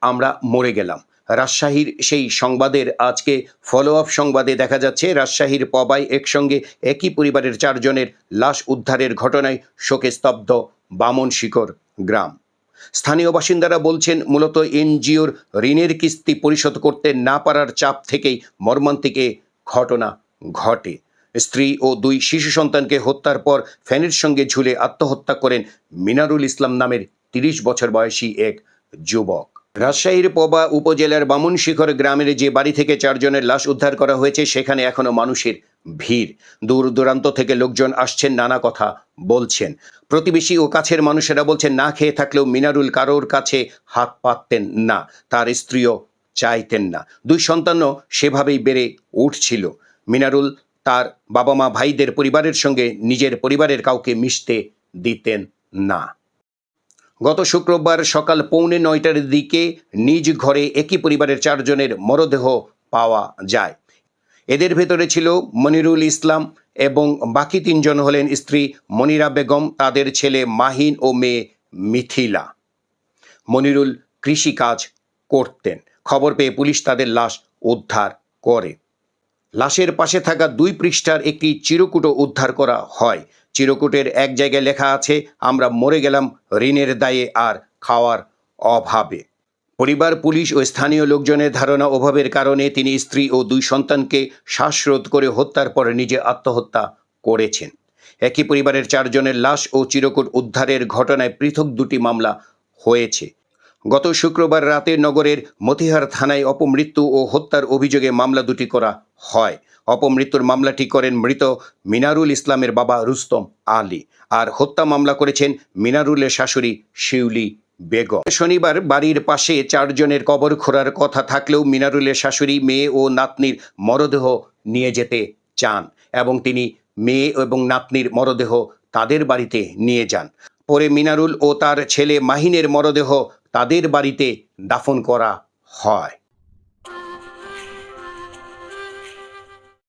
আমরা মরে গেলাম। রাজশাহীর সেই সংবাদের আজকে ফলো আপ সংবাদে দেখা যাচ্ছে রাজশাহীর পবায় একসঙ্গে একই পরিবারের 4 জনের লাশ উদ্ধারের ঘটনায় শোকে স্তব্ধ বামনশিকর গ্রাম। স্থানীয় বাসিন্দারা বলছেন মূলত এনজিওর ঋণের কিস্তি পরিশোধ করতে না পারার চাপ থেকেই মর্মান্তিক এ ঘটনা ঘটে। স্ত্রী ও 2 শিশু সন্তানকে হত্যার পর ফ্যানের সঙ্গে ঝুলে আত্মহত্যা করেন মিনারুল ইসলাম নামের 30 বছর বয়সী এক যুবক। রাজশাহীর পবা উপজেলার বামনশিখর গ্রামের যে বাড়ি থেকে 4 জনের লাশ উদ্ধার করা হয়েছে সেখানে এখনো মানুষের ভিড়। দূর দূরান্ত থেকে লোকজন আসছেন, নানা কথা বলছেন। প্রতিবেশী ও কাছের মানুষেরা বলছেন না খেয়ে থাকলেও মিনারুল কারোর কাছে হাত পাততেন না, তার স্ত্রীও চাইতেন না। 2 সন্তানও সেভাবেই বেড়ে উঠছিল। মিনারুল তার বাবা মা ভাইদের পরিবারের সঙ্গে নিজের পরিবারের কাউকে মিশতে দিতেন না। গত শুক্রবার সকাল 8:45টার দিকে নিজ ঘরে একই পরিবারের 4 জনের মরদেহ পাওয়া যায়। এদের ভেতরে ছিল মনিরুল ইসলাম এবং বাকি 3 জন হলেন স্ত্রী মনিরা বেগম, তাদের ছেলে মাহিন ও মেয়ে মিথিলা। মনিরুল কৃষি কাজ করতেন। খবর পেয়ে পুলিশ তাদের লাশ উদ্ধার করে। লাশের পাশে থাকা 2 পৃষ্ঠার একটি চিরকুটও উদ্ধার করা হয়। চিরকুটের এক জায়গায় লেখা আছে, আমরা মরে গেলাম ঋণের দায়ে আর খাওয়ার অভাবে। পরিবার, পুলিশ ও স্থানীয় লোকজনের ধারণা অভাবের কারণে তিনি স্ত্রী ও 2 সন্তানকে শ্বাসরোধ করে হত্যার পরে নিজে আত্মহত্যা করেছেন। একই পরিবারের 4 জনের লাশ ও চিরকুট উদ্ধারের ঘটনায় পৃথক 2টি মামলা হয়েছে। গত শুক্রবার রাতে নগরের মতিহার থানায় অপমৃত্যু ও হত্যার অভিযোগে মামলা 2টি করা হয়। অপমৃত্যুর মামলাটি করেন মৃত মিনারুল ইসলামের বাবা রুস্তম আলী, আর হত্যা মামলা করেছেন মিনারুলের শাশুড়ি শিউলি বেগম। শনিবার বাড়ির পাশে 4 জনের কবর খোঁড়ার কথা থাকলেও মিনারুলের শাশুড়ি মেয়ে ও নাতনির মরদেহ নিয়ে যেতে চান এবং তিনি মেয়ে এবং নাতনির মরদেহ তাদের বাড়িতে নিয়ে যান। পরে মিনারুল ও তার ছেলে মাহিনের মরদেহ তাদের বাড়িতে দাফন করা হয়।